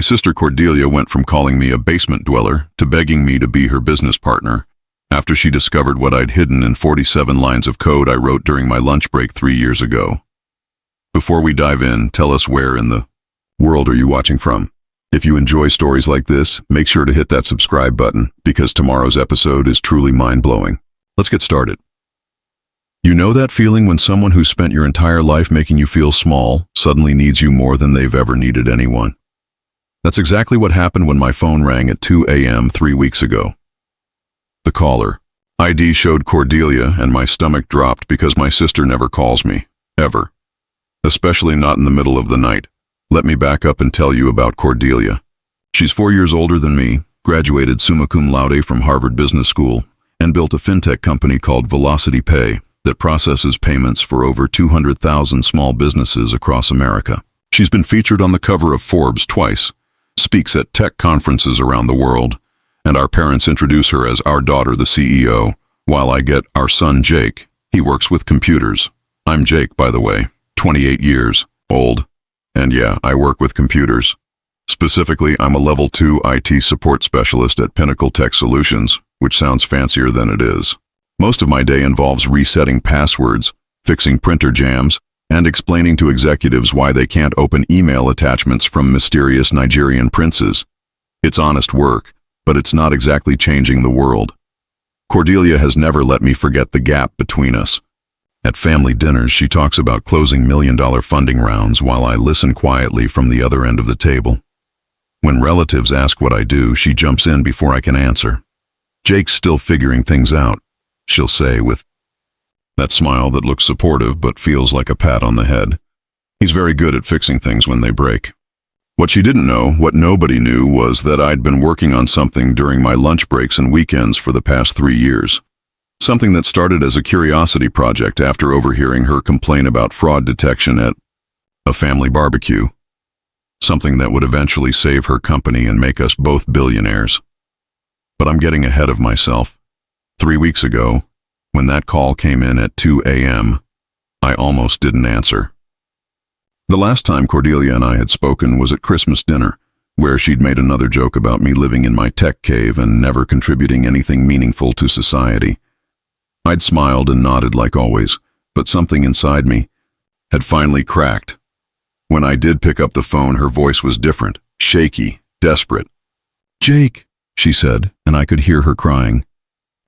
sister Cordelia went from calling me a basement dweller to begging me to be her business partner after she discovered what I'd hidden in 47 lines of code I wrote during my lunch break 3 years ago. Before we dive in, tell us where in the world are you watching from? If you enjoy stories like this, make sure to hit that subscribe button because tomorrow's episode is truly mind-blowing. Let's get started. You know that feeling when someone who spent your entire life making you feel small suddenly needs you more than they've ever needed anyone? That's exactly what happened when my phone rang at 2 a.m. 3 weeks ago. The caller ID showed Cordelia, and my stomach dropped because my sister never calls me, ever. Especially not in the middle of the night. Let me back up and tell you about Cordelia. She's 4 years older than me, graduated summa cum laude from Harvard Business School, and built a fintech company called Velocity Pay that processes payments for over 200,000 small businesses across America. She's been featured on the cover of Forbes twice, speaks at tech conferences around the world, and our parents introduce her as our daughter, the CEO, while I get our son, Jake. He works with computers. I'm Jake, by the way, 28 years old. And yeah, I work with computers. Specifically, I'm a level 2 IT support specialist at Pinnacle Tech Solutions, which sounds fancier than it is. Most of my day involves resetting passwords, fixing printer jams, and explaining to executives why they can't open email attachments from mysterious Nigerian princes. It's honest work, but it's not exactly changing the world. Cordelia has never let me forget the gap between us. At family dinners, she talks about closing million-dollar funding rounds while I listen quietly from the other end of the table. When relatives ask what I do, she jumps in before I can answer. Jake's still figuring things out, she'll say with that smile that looks supportive but feels like a pat on the head. He's very good at fixing things when they break. What she didn't know, what nobody knew, was that I'd been working on something during my lunch breaks and weekends for the past 3 years. Something that started as a curiosity project after overhearing her complain about fraud detection at a family barbecue. Something that would eventually save her company and make us both billionaires. But I'm getting ahead of myself. 3 weeks ago, when that call came in at 2 a.m., I almost didn't answer. The last time Cordelia and I had spoken was at Christmas dinner, where she'd made another joke about me living in my tech cave and never contributing anything meaningful to society. I'd smiled and nodded like always, but something inside me had finally cracked. When I did pick up the phone, her voice was different, shaky, desperate. "Jake," she said, and I could hear her crying.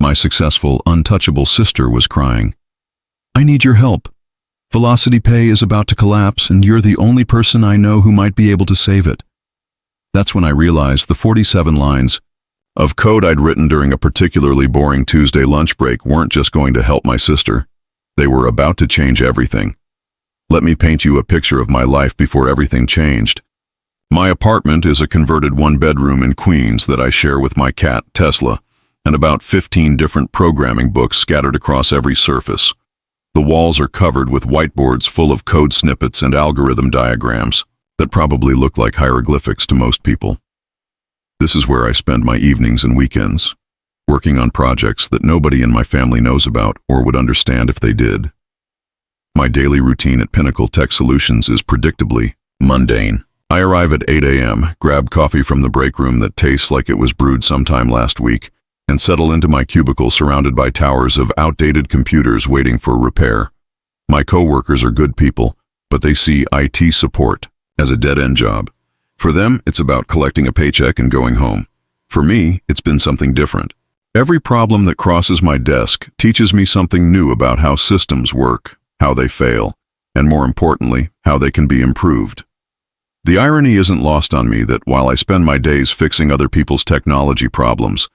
My successful, untouchable sister was crying. "I need your help. Velocity Pay is about to collapse, and you're the only person I know who might be able to save it." That's when I realized the 47 lines of code I'd written during a particularly boring Tuesday lunch break weren't just going to help my sister. They were about to change everything. Let me paint you a picture of my life before everything changed. My apartment is a converted one-bedroom in Queens that I share with my cat, Tesla, and about 15 different programming books scattered across every surface. The walls are covered with whiteboards full of code snippets and algorithm diagrams that probably look like hieroglyphics to most people. This is where I spend my evenings and weekends, working on projects that nobody in my family knows about or would understand if they did. My daily routine at Pinnacle Tech Solutions is predictably mundane. I arrive at 8 a.m., grab coffee from the break room that tastes like it was brewed sometime last week, and settle into my cubicle surrounded by towers of outdated computers waiting for repair. My coworkers are good people, but they see IT support as a dead-end job. For them, it's about collecting a paycheck and going home. For me, it's been something different. Every problem that crosses my desk teaches me something new about how systems work, how they fail, and more importantly, how they can be improved. The irony isn't lost on me that while I spend my days fixing other people's technology problems,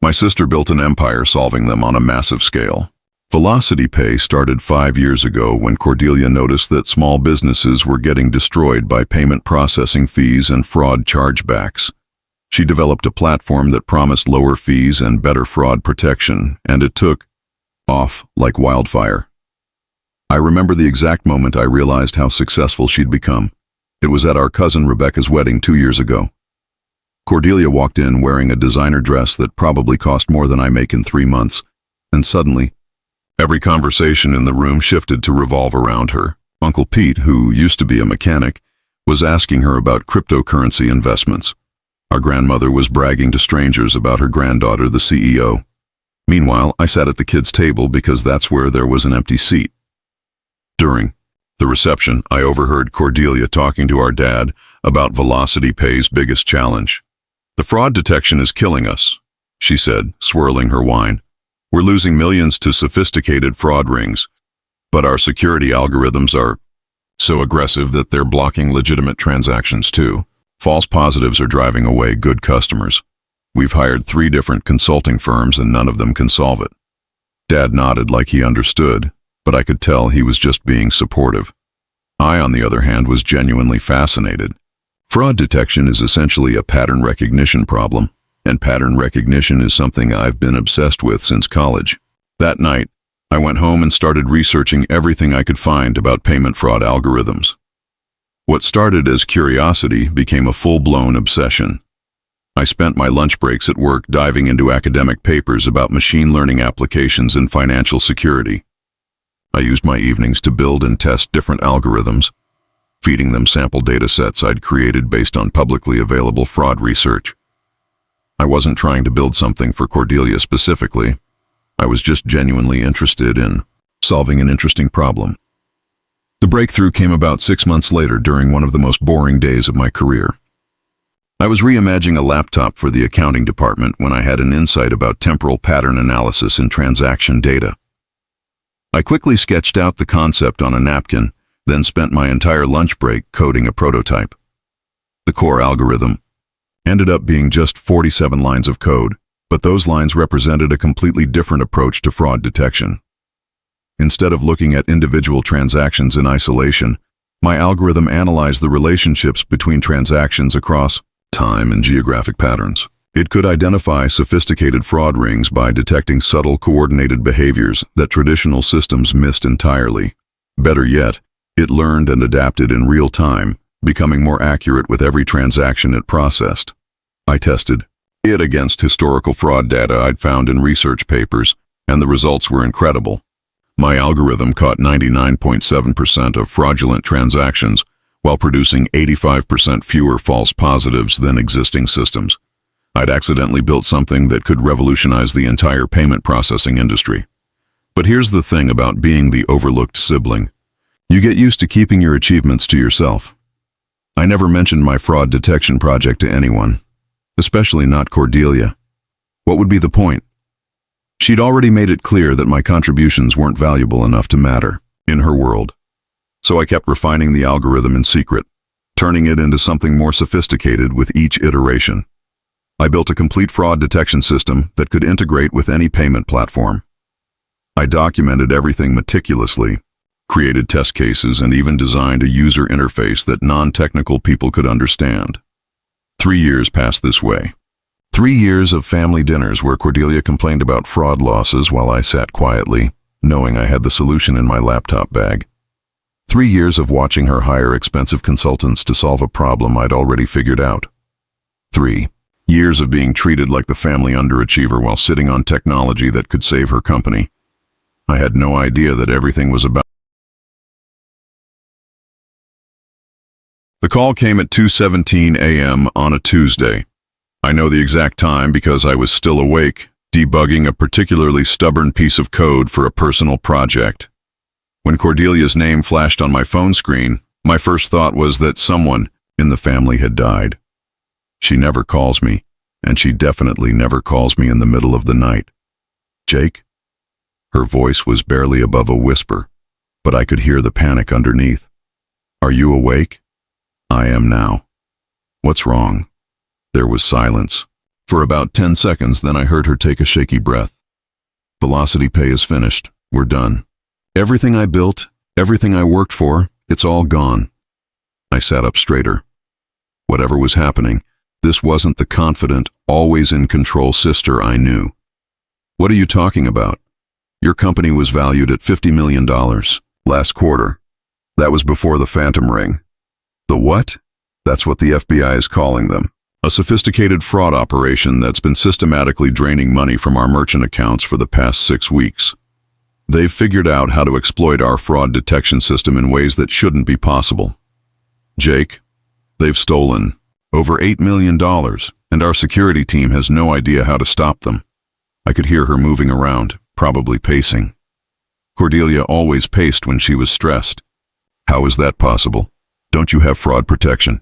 my sister built an empire solving them on a massive scale. Velocity Pay started 5 years ago when Cordelia noticed that small businesses were getting destroyed by payment processing fees and fraud chargebacks. She developed a platform that promised lower fees and better fraud protection, and it took off like wildfire. I remember the exact moment I realized how successful she'd become. It was at our cousin Rebecca's wedding 2 years ago. Cordelia walked in wearing a designer dress that probably cost more than I make in 3 months, and suddenly, every conversation in the room shifted to revolve around her. Uncle Pete, who used to be a mechanic, was asking her about cryptocurrency investments. Our grandmother was bragging to strangers about her granddaughter, the CEO. Meanwhile, I sat at the kids' table because that's where there was an empty seat. During the reception, I overheard Cordelia talking to our dad about Velocity Pay's biggest challenge. "The fraud detection is killing us," she said, swirling her wine. "We're losing millions to sophisticated fraud rings, but our security algorithms are so aggressive that they're blocking legitimate transactions too. False positives are driving away good customers. We've hired 3 different consulting firms and none of them can solve it." Dad nodded like he understood, but I could tell he was just being supportive. I, on the other hand, was genuinely fascinated. Fraud detection is essentially a pattern recognition problem, and pattern recognition is something I've been obsessed with since college. That night, I went home and started researching everything I could find about payment fraud algorithms. What started as curiosity became a full-blown obsession. I spent my lunch breaks at work diving into academic papers about machine learning applications in financial security. I used my evenings to build and test different algorithms, feeding them sample data sets I'd created based on publicly available fraud research. I wasn't trying to build something for Cordelia specifically. I was just genuinely interested in solving an interesting problem. The breakthrough came about 6 months later during one of the most boring days of my career. I was reimagining a laptop for the accounting department when I had an insight about temporal pattern analysis in transaction data. I quickly sketched out the concept on a napkin, then spent my entire lunch break coding a prototype. The core algorithm ended up being just 47 lines of code, but those lines represented a completely different approach to fraud detection. Instead of looking at individual transactions in isolation, my algorithm analyzed the relationships between transactions across time and geographic patterns. It could identify sophisticated fraud rings by detecting subtle coordinated behaviors that traditional systems missed entirely. Better yet, it learned and adapted in real time, becoming more accurate with every transaction it processed. I tested it against historical fraud data I'd found in research papers, and the results were incredible. My algorithm caught 99.7% of fraudulent transactions, while producing 85% fewer false positives than existing systems. I'd accidentally built something that could revolutionize the entire payment processing industry. But here's the thing about being the overlooked sibling. You get used to keeping your achievements to yourself. I never mentioned my fraud detection project to anyone, especially not Cordelia. What would be the point? She'd already made it clear that my contributions weren't valuable enough to matter in her world. So I kept refining the algorithm in secret, turning it into something more sophisticated with each iteration. I built a complete fraud detection system that could integrate with any payment platform. I documented everything meticulously, created test cases, and even designed a user interface that non-technical people could understand. 3 years passed this way. 3 years of family dinners where Cordelia complained about fraud losses while I sat quietly, knowing I had the solution in my laptop bag. 3 years of watching her hire expensive consultants to solve a problem I'd already figured out. 3 years of being treated like the family underachiever while sitting on technology that could save her company. I had no idea that everything was about. The call came at 2:17 a.m. on a Tuesday. I know the exact time because I was still awake, debugging a particularly stubborn piece of code for a personal project. When Cordelia's name flashed on my phone screen, my first thought was that someone in the family had died. She never calls me, and she definitely never calls me in the middle of the night. "Jake?" Her voice was barely above a whisper, but I could hear the panic underneath. "Are you awake?" "I am now." "What's wrong?" There was silence. For about 10 seconds, then I heard her take a shaky breath. "Velocity Pay is finished. We're done. Everything I built, everything I worked for, it's all gone." I sat up straighter. Whatever was happening, this wasn't the confident, always in control sister I knew. "What are you talking about? Your company was valued at $50 million last quarter. That was before the Phantom Ring." "The what?" "That's what the FBI is calling them. A sophisticated fraud operation that's been systematically draining money from our merchant accounts for the past 6 weeks. They've figured out how to exploit our fraud detection system in ways that shouldn't be possible." "Jake, They've stolen over $8 million, and our security team has no idea how to stop them. I could hear her moving around, probably pacing. Cordelia always paced when she was stressed. How is that possible? Don't you have fraud protection?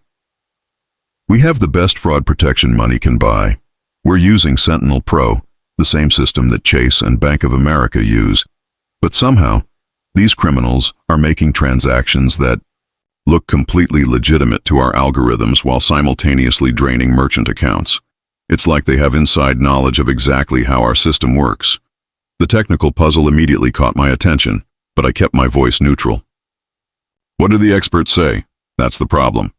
We have the best fraud protection money can buy. We're using Sentinel Pro, the same system that Chase and Bank of America use. But somehow, these criminals are making transactions that look completely legitimate to our algorithms while simultaneously draining merchant accounts. It's like they have inside knowledge of exactly how our system works. The technical puzzle immediately caught my attention, but I kept my voice neutral. What do the experts say? That's the problem.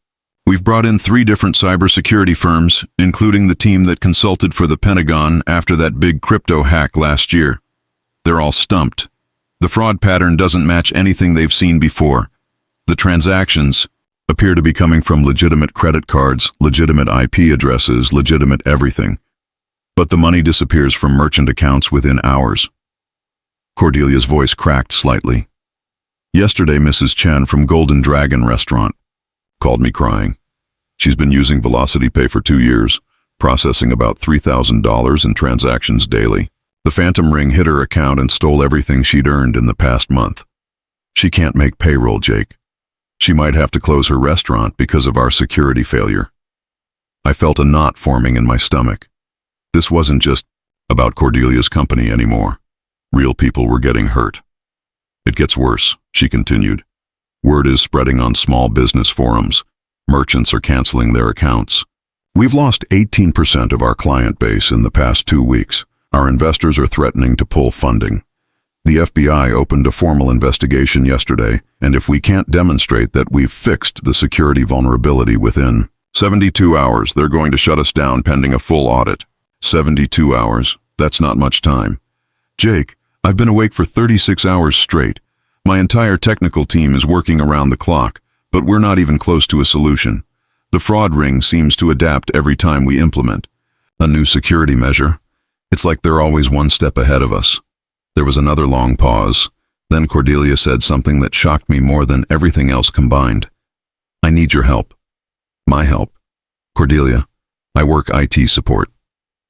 We've brought in 3 different cybersecurity firms, including the team that consulted for the Pentagon after that big crypto hack last year. They're all stumped. The fraud pattern doesn't match anything they've seen before. The transactions appear to be coming from legitimate credit cards, legitimate IP addresses, legitimate everything. But the money disappears from merchant accounts within hours. Cordelia's voice cracked slightly. Yesterday, Mrs. Chen from Golden Dragon Restaurant called me crying. She's been using Velocity Pay for 2 years, processing about $3,000 in transactions daily. The phantom ring hit her account and stole everything she'd earned in the past month. She can't make payroll, Jake. She might have to close her restaurant because of our security failure. I felt a knot forming in my stomach. This wasn't just about Cordelia's company anymore. Real people were getting hurt. It gets worse, she continued. Word is spreading on small business forums. Merchants are canceling their accounts. We've lost 18% of our client base in the past 2 weeks. Our investors are threatening to pull funding. The FBI opened a formal investigation yesterday, and if we can't demonstrate that we've fixed the security vulnerability within 72 hours, they're going to shut us down pending a full audit. 72 hours, that's not much time. Jake, I've been awake for 36 hours straight. My entire technical team is working around the clock, but we're not even close to a solution. The fraud ring seems to adapt every time we implement a new security measure. It's like they're always one step ahead of us. There was another long pause. Then Cordelia said something that shocked me more than everything else combined. I need your help. My help? Cordelia, I work IT support.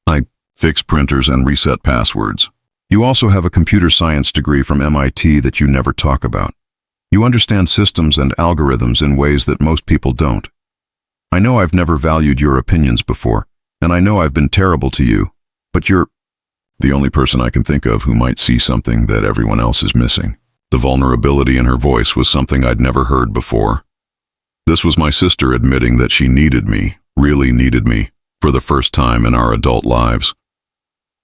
I fix printers and reset passwords. You also have a computer science degree from MIT that you never talk about. You understand systems and algorithms in ways that most people don't. I know I've never valued your opinions before, and I know I've been terrible to you, but you're the only person I can think of who might see something that everyone else is missing. The vulnerability in her voice was something I'd never heard before. This was my sister admitting that she needed me, really needed me, for the first time in our adult lives.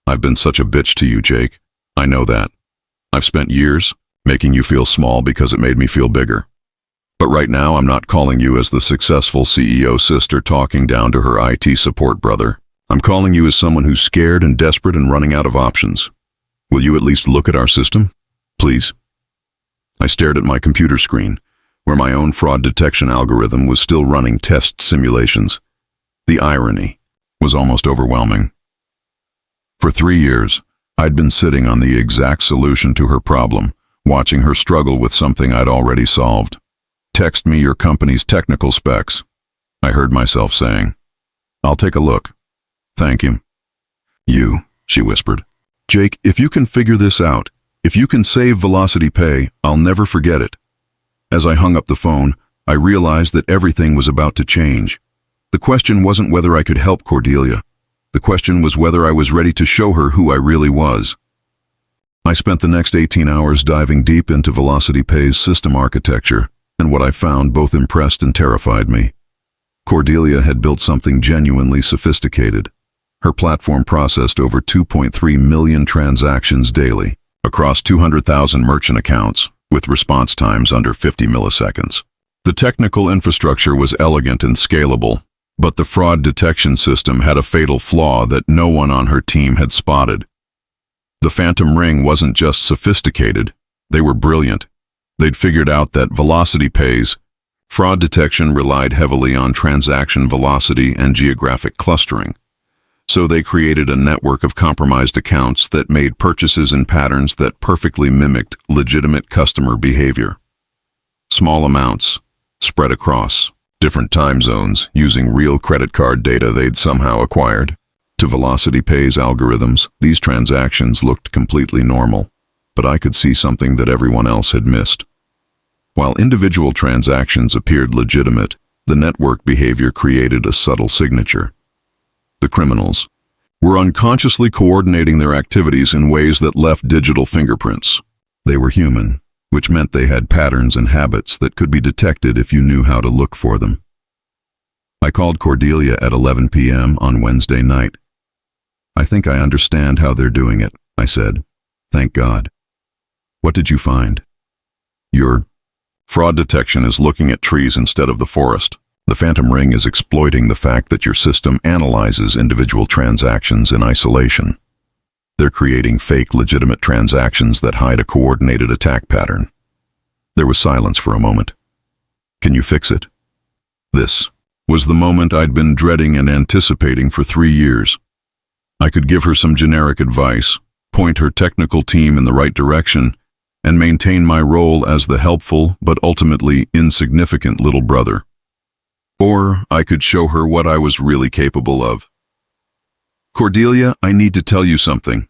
I've been such a bitch to you, Jake. I know that. I've spent years making you feel small because it made me feel bigger. But right now, I'm not calling you as the successful CEO sister talking down to her IT support brother. I'm calling you as someone who's scared and desperate and running out of options. Will you at least look at our system? Please. I stared at my computer screen, where my own fraud detection algorithm was still running test simulations. The irony was almost overwhelming. For 3 years, I'd been sitting on the exact solution to her problem, watching her struggle with something I'd already solved. Text me your company's technical specs, I heard myself saying. I'll take a look. Thank you. You, she whispered. Jake, if you can figure this out, if you can save Velocity Pay, I'll never forget it. As I hung up the phone, I realized that everything was about to change. The question wasn't whether I could help Cordelia. The question was whether I was ready to show her who I really was. I spent the next 18 hours diving deep into Velocity Pay's system architecture, and what I found both impressed and terrified me. Cordelia had built something genuinely sophisticated. Her platform processed over 2.3 million transactions daily, across 200,000 merchant accounts, with response times under 50 milliseconds. The technical infrastructure was elegant and scalable, but the fraud detection system had a fatal flaw that no one on her team had spotted. The phantom ring wasn't just sophisticated, they were brilliant. They'd figured out that Velocity Pay's fraud detection relied heavily on transaction velocity and geographic clustering. So they created a network of compromised accounts that made purchases in patterns that perfectly mimicked legitimate customer behavior. Small amounts, spread across different time zones, using real credit card data they'd somehow acquired. To VelocityPay's algorithms, these transactions looked completely normal, but I could see something that everyone else had missed. While individual transactions appeared legitimate, the network behavior created a subtle signature. The criminals were unconsciously coordinating their activities in ways that left digital fingerprints. They were human, which meant they had patterns and habits that could be detected if you knew how to look for them. I called Cordelia at 11 p.m. on Wednesday night. "I think I understand how they're doing it," I said. "Thank God." "What did you find?" "Your fraud detection is looking at trees instead of the forest. The phantom ring is exploiting the fact that your system analyzes individual transactions in isolation. They're creating fake, legitimate transactions that hide a coordinated attack pattern." There was silence for a moment. "Can you fix it?" This was the moment I'd been dreading and anticipating for 3 years. I could give her some generic advice, point her technical team in the right direction, and maintain my role as the helpful but ultimately insignificant little brother. Or I could show her what I was really capable of. "Cordelia, I need to tell you something.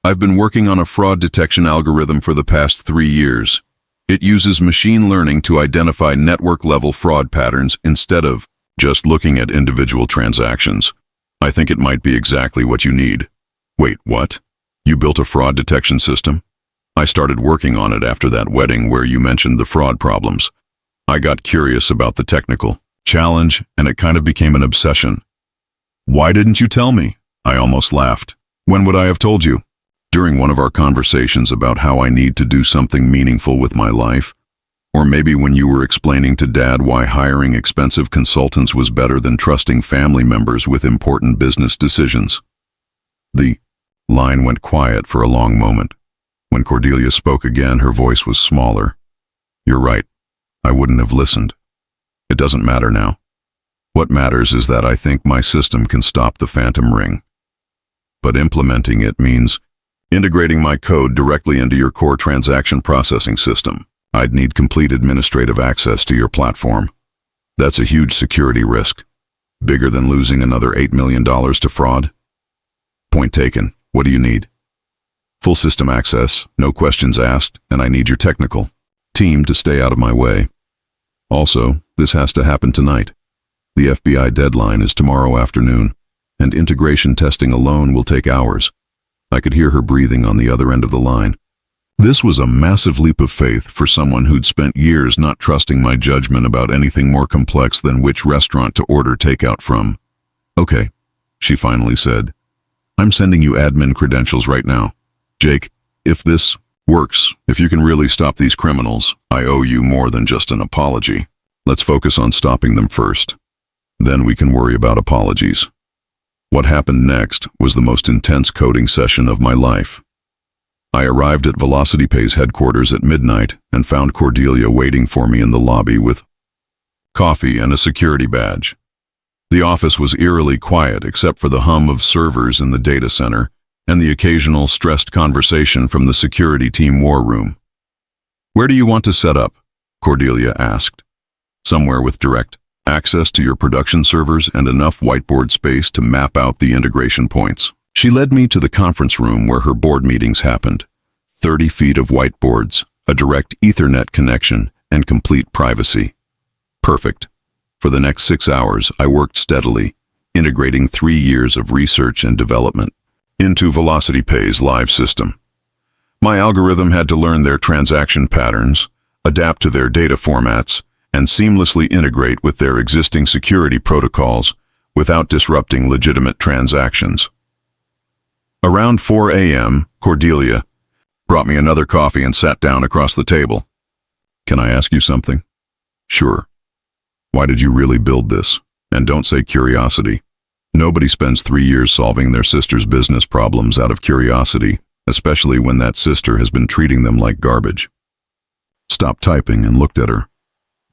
I've been working on a fraud detection algorithm for the past 3 years. It uses machine learning to identify network-level fraud patterns instead of just looking at individual transactions. I think it might be exactly what you need." "Wait, what? You built a fraud detection system?" "I started working on it after that wedding where you mentioned the fraud problems. I got curious about the technical challenge, and it kind of became an obsession." "Why didn't you tell me?" I almost laughed. "When would I have told you?" "During one of our conversations about how I need to do something meaningful with my life. Or maybe when you were explaining to Dad why hiring expensive consultants was better than trusting family members with important business decisions." The line went quiet for a long moment. When Cordelia spoke again, her voice was smaller. "You're right. I wouldn't have listened. It doesn't matter now. What matters is that I think my system can stop the phantom ring. But implementing it means integrating my code directly into your core transaction processing system. I'd need complete administrative access to your platform. That's a huge security risk, bigger than losing another $8 million to fraud." "Point taken. What do you need?" "Full system access, no questions asked, and I need your technical team to stay out of my way. Also, this has to happen tonight. The FBI deadline is tomorrow afternoon, and integration testing alone will take hours." I could hear her breathing on the other end of the line. This was a massive leap of faith for someone who'd spent years not trusting my judgment about anything more complex than which restaurant to order takeout from. "Okay," she finally said. "I'm sending you admin credentials right now. Jake, if this works, if you can really stop these criminals, I owe you more than just an apology. Let's focus on stopping them first. Then we can worry about apologies." What happened next was the most intense coding session of my life. I arrived at VelocityPay's headquarters at midnight and found Cordelia waiting for me in the lobby with coffee and a security badge. The office was eerily quiet except for the hum of servers in the data center and the occasional stressed conversation from the security team war room. "Where do you want to set up?" Cordelia asked. "Somewhere with direct access to your production servers and enough whiteboard space to map out the integration points." She led me to the conference room where her board meetings happened. 30 feet of whiteboards, a direct Ethernet connection, and complete privacy. Perfect. For the next 6 hours, I worked steadily, integrating 3 years of research and development into VelocityPay's live system. My algorithm had to learn their transaction patterns, adapt to their data formats, and seamlessly integrate with their existing security protocols without disrupting legitimate transactions. Around 4 a.m., Cordelia brought me another coffee and sat down across the table. "Can I ask you something?" "Sure." "Why did you really build this? And don't say curiosity. Nobody spends 3 years solving their sister's business problems out of curiosity, especially when that sister has been treating them like garbage." Stopped typing and looked at her.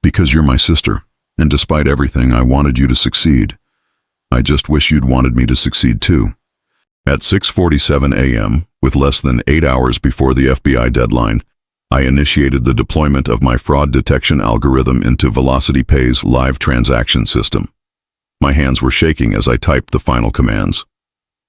"Because you're my sister, and despite everything, I wanted you to succeed. I just wish you'd wanted me to succeed too." At 6:47 a.m., with less than 8 hours before the FBI deadline, I initiated the deployment of my fraud detection algorithm into VelocityPay's live transaction system. My hands were shaking as I typed the final commands.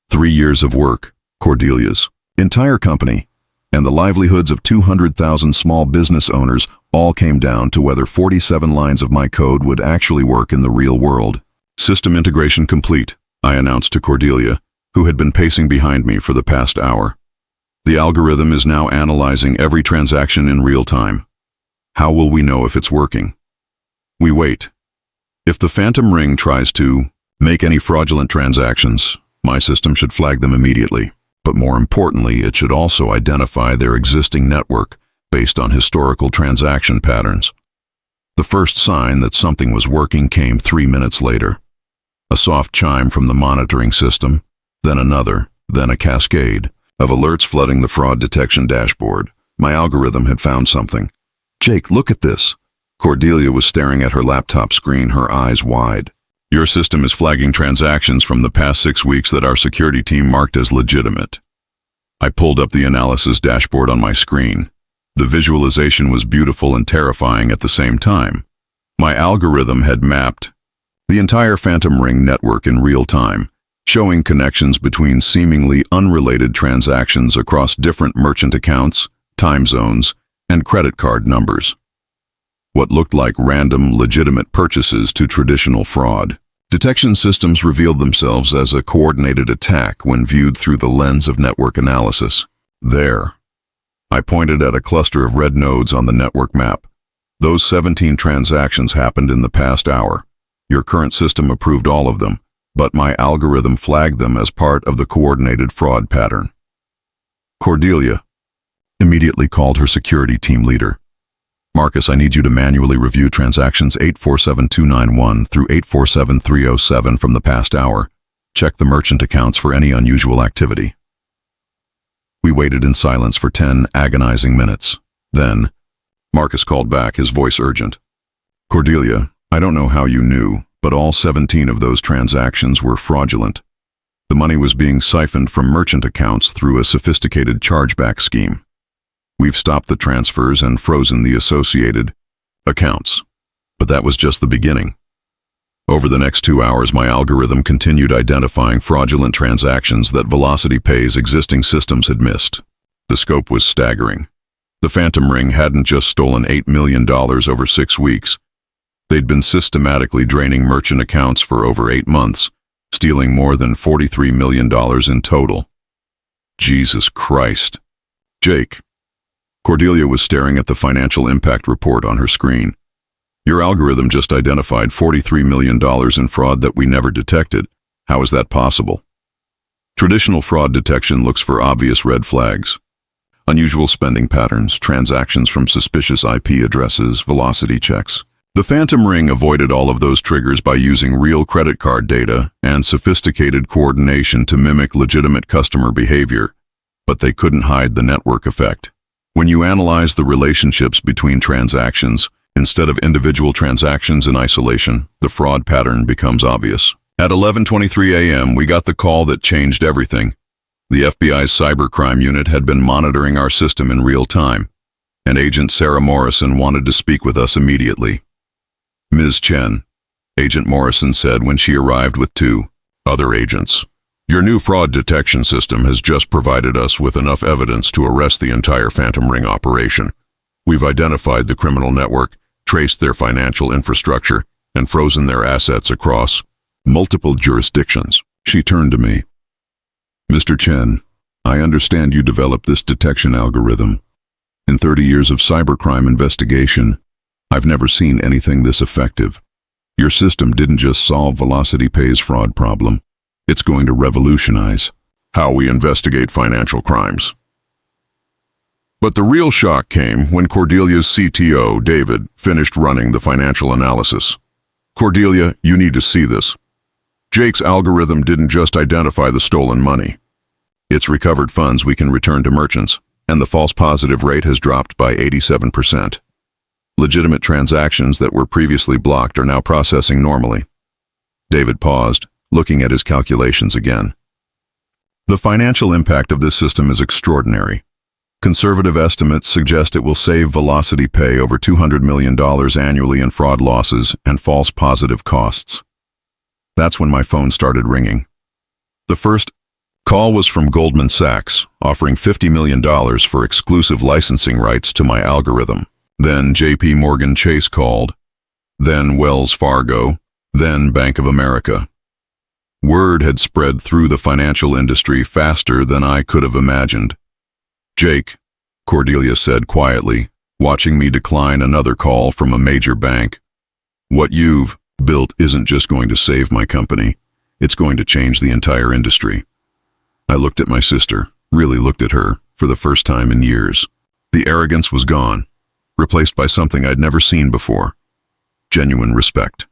3 years of work, Cordelia's entire company, and the livelihoods of 200,000 small business owners all came down to whether 47 lines of my code would actually work in the real world. System integration complete, I announced to Cordelia, who had been pacing behind me for the past hour. The algorithm is now analyzing every transaction in real time. How will we know if it's working? We wait. If the phantom ring tries to make any fraudulent transactions, my system should flag them immediately. But more importantly, it should also identify their existing network based on historical transaction patterns. The first sign that something was working came 3 minutes later. A soft chime from the monitoring system, then another, then a cascade of alerts flooding the fraud detection dashboard. My algorithm had found something. "Jake, look at this." Cordelia was staring at her laptop screen, her eyes wide. "Your system is flagging transactions from the past 6 weeks that our security team marked as legitimate." I pulled up the analysis dashboard on my screen. The visualization was beautiful and terrifying at the same time. My algorithm had mapped the entire Phantom Ring network in real time, showing connections between seemingly unrelated transactions across different merchant accounts, time zones, and credit card numbers. What looked like random, legitimate purchases to traditional fraud. Detection systems revealed themselves as a coordinated attack when viewed through the lens of network analysis. There. I pointed at a cluster of red nodes on the network map. Those 17 transactions happened in the past hour. Your current system approved all of them, but my algorithm flagged them as part of the coordinated fraud pattern. Cordelia immediately called her security team leader. "Marcus, I need you to manually review transactions 847291 through 847307 from the past hour. Check the merchant accounts for any unusual activity." We waited in silence for 10 agonizing minutes. Then, Marcus called back, his voice urgent. "Cordelia, I don't know how you knew, but all 17 of those transactions were fraudulent. The money was being siphoned from merchant accounts through a sophisticated chargeback scheme. We've stopped the transfers and frozen the associated accounts. But that was just the beginning. Over the next 2 hours, my algorithm continued identifying fraudulent transactions that VelocityPay's existing systems had missed. The scope was staggering. The Phantom Ring hadn't just stolen $8 million over 6 weeks. They'd been systematically draining merchant accounts for over 8 months, stealing more than $43 million in total. Jesus Christ. "Jake." Cordelia was staring at the financial impact report on her screen. "Your algorithm just identified $43 million in fraud that we never detected. How is that possible?" Traditional fraud detection looks for obvious red flags. Unusual spending patterns, transactions from suspicious IP addresses, velocity checks. The Phantom Ring avoided all of those triggers by using real credit card data and sophisticated coordination to mimic legitimate customer behavior, but they couldn't hide the network effect. When you analyze the relationships between transactions, instead of individual transactions in isolation, the fraud pattern becomes obvious. At 11:23 a.m., we got the call that changed everything. The FBI's cybercrime unit had been monitoring our system in real time, and Agent Sarah Morrison wanted to speak with us immediately. "Ms. Chen," Agent Morrison said when she arrived with 2 other agents. "Your new fraud detection system has just provided us with enough evidence to arrest the entire Phantom Ring operation. We've identified the criminal network, traced their financial infrastructure, and frozen their assets across multiple jurisdictions." She turned to me. "Mr. Chen, I understand you developed this detection algorithm. In 30 years of cybercrime investigation, I've never seen anything this effective. Your system didn't just solve VelocityPay's fraud problem. It's going to revolutionize how we investigate financial crimes." But the real shock came when Cordelia's CTO, David, finished running the financial analysis. "Cordelia, you need to see this. Jake's algorithm didn't just identify the stolen money. It's recovered funds we can return to merchants, and the false positive rate has dropped by 87%. Legitimate transactions that were previously blocked are now processing normally." David paused, looking at his calculations again. "The financial impact of this system is extraordinary. Conservative estimates suggest it will save Velocity Pay over $200 million annually in fraud losses and false positive costs. That's when my phone started ringing. The first call was from Goldman Sachs, offering $50 million for exclusive licensing rights to my algorithm. Then JP Morgan Chase called, then Wells Fargo, then Bank of America. Word had spread through the financial industry faster than I could have imagined. "Jake," Cordelia said quietly, watching me decline another call from a major bank. "What you've built isn't just going to save my company, it's going to change the entire industry." I looked at my sister, really looked at her, for the first time in years. The arrogance was gone, replaced by something I'd never seen before: genuine respect.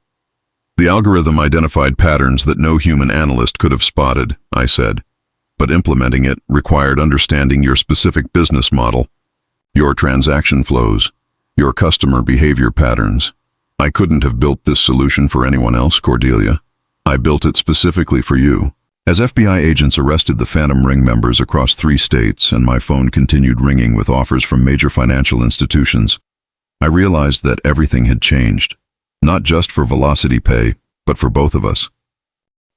"The algorithm identified patterns that no human analyst could have spotted," I said, "but implementing it required understanding your specific business model, your transaction flows, your customer behavior patterns. I couldn't have built this solution for anyone else, Cordelia. I built it specifically for you." As FBI agents arrested the Phantom Ring members across 3 states and my phone continued ringing with offers from major financial institutions, I realized that everything had changed, not just for Velocity Pay, but for both of us.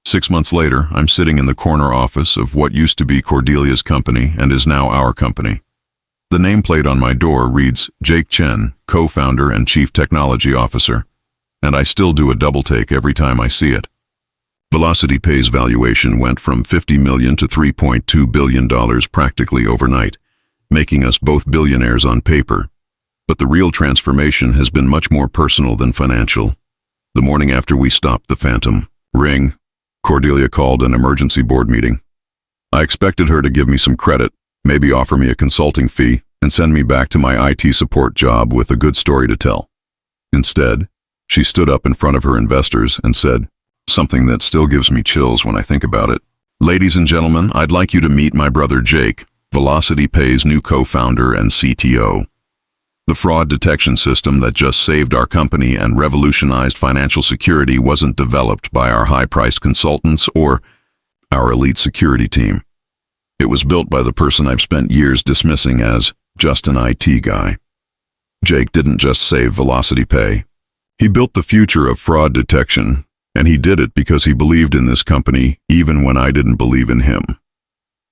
6 months later, I'm sitting in the corner office of what used to be Cordelia's company and is now our company. The nameplate on my door reads Jake Chen, co-founder and chief technology officer, and I still do a double take every time I see it. Velocity Pay's valuation went from $50 million to $3.2 billion practically overnight, making us both billionaires on paper. But the real transformation has been much more personal than financial. The morning after we stopped the Phantom Ring, Cordelia called an emergency board meeting. I expected her to give me some credit, maybe offer me a consulting fee, and send me back to my IT support job with a good story to tell. Instead, she stood up in front of her investors and said, something that still gives me chills when I think about it: "Ladies and gentlemen, I'd like you to meet my brother Jake, Velocity Pay's new co-founder and CTO. The fraud detection system that just saved our company and revolutionized financial security wasn't developed by our high-priced consultants or our elite security team. It was built by the person I've spent years dismissing as just an IT guy. Jake didn't just save Velocity Pay. He built the future of fraud detection, and he did it because he believed in this company even when I didn't believe in him."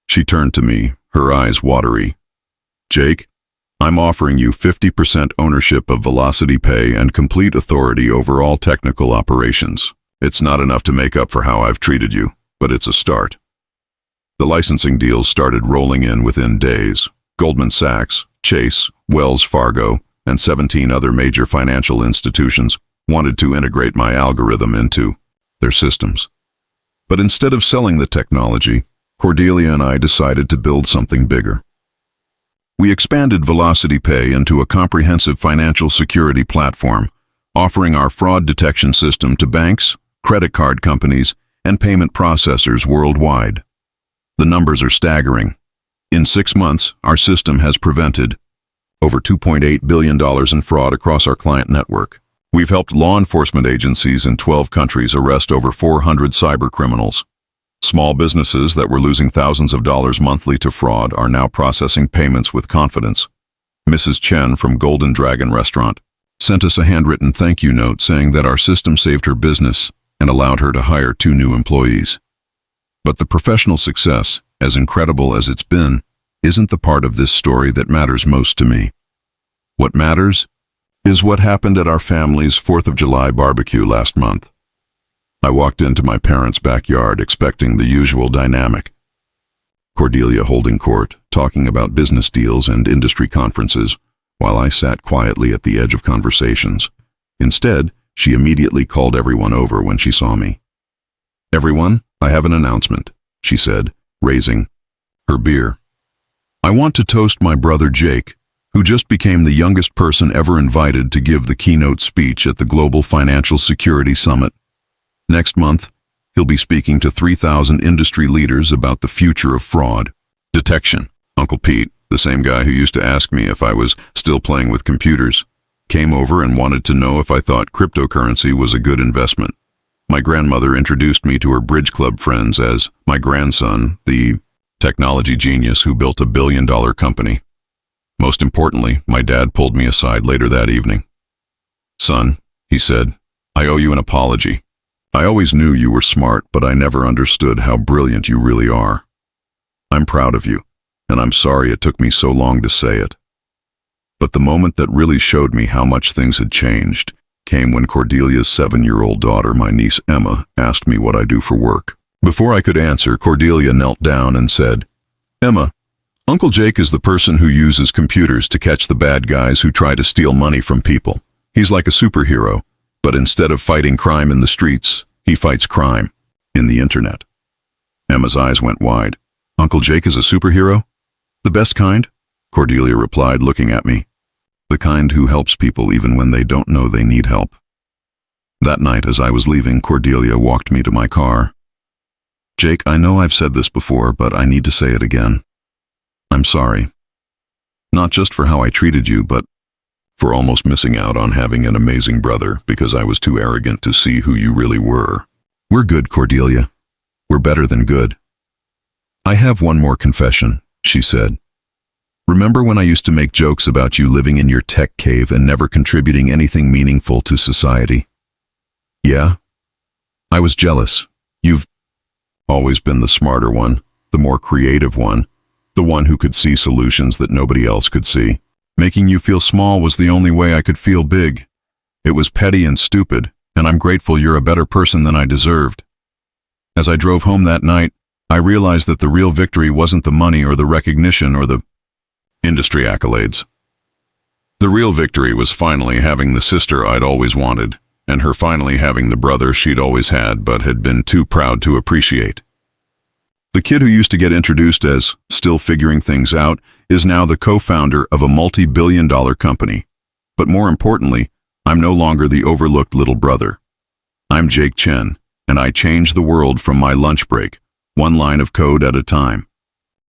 She turned to me, her eyes watery. "Jake, I'm offering you 50% ownership of Velocity Pay and complete authority over all technical operations. It's not enough to make up for how I've treated you, but it's a start." The licensing deals started rolling in within days. Goldman Sachs, Chase, Wells Fargo, and 17 other major financial institutions wanted to integrate my algorithm into their systems. But instead of selling the technology, Cordelia and I decided to build something bigger. We expanded Velocity Pay into a comprehensive financial security platform, offering our fraud detection system to banks, credit card companies, and payment processors worldwide. The numbers are staggering. In 6 months, our system has prevented over $2.8 billion in fraud across our client network. We've helped law enforcement agencies in 12 countries arrest over 400 cyber criminals. Small businesses that were losing thousands of dollars monthly to fraud are now processing payments with confidence. Mrs. Chen from Golden Dragon Restaurant sent us a handwritten thank you note saying that our system saved her business and allowed her to hire 2 new employees. But the professional success, as incredible as it's been, isn't the part of this story that matters most to me. What matters is what happened at our family's 4th of July barbecue last month. I walked into my parents' backyard expecting the usual dynamic. Cordelia holding court, talking about business deals and industry conferences, while I sat quietly at the edge of conversations. Instead, she immediately called everyone over when she saw me. "Everyone, I have an announcement," she said, raising her beer. "I want to toast my brother Jake, who just became the youngest person ever invited to give the keynote speech at the Global Financial Security Summit. Next month, he'll be speaking to 3,000 industry leaders about the future of fraud detection. Uncle Pete, the same guy who used to ask me if I was still playing with computers, came over and wanted to know if I thought cryptocurrency was a good investment. My grandmother introduced me to her bridge club friends as my grandson, the technology genius who built a billion-dollar company. Most importantly, my dad pulled me aside later that evening. "Son," he said, "I owe you an apology. I always knew you were smart, but I never understood how brilliant you really are. I'm proud of you, and I'm sorry it took me so long to say it." But the moment that really showed me how much things had changed came when Cordelia's 7-year-old daughter, my niece Emma, asked me what I do for work. Before I could answer, Cordelia knelt down and said, "Emma, Uncle Jake is the person who uses computers to catch the bad guys who try to steal money from people. He's like a superhero, but instead of fighting crime in the streets, he fights crime in the internet." Emma's eyes went wide. "Uncle Jake is a superhero? The best kind?" Cordelia replied, looking at me. "The kind who helps people even when they don't know they need help." That night, as I was leaving, Cordelia walked me to my car. "Jake, I know I've said this before, but I need to say it again. I'm sorry. Not just for how I treated you, but for almost missing out on having an amazing brother because I was too arrogant to see who you really were." "We're good, Cordelia. We're better than good." "I have one more confession," she said. "Remember when I used to make jokes about you living in your tech cave and never contributing anything meaningful to society? Yeah? I was jealous. You've always been the smarter one, the more creative one, the one who could see solutions that nobody else could see. Making you feel small was the only way I could feel big. It was petty and stupid, and I'm grateful you're a better person than I deserved." As I drove home that night, I realized that the real victory wasn't the money or the recognition or the industry accolades. The real victory was finally having the sister I'd always wanted, and her finally having the brother she'd always had but had been too proud to appreciate. The kid who used to get introduced as still figuring things out is now the co-founder of a multi-billion-dollar company. But more importantly, I'm no longer the overlooked little brother. I'm Jake Chen, and I change the world from my lunch break, one line of code at a time.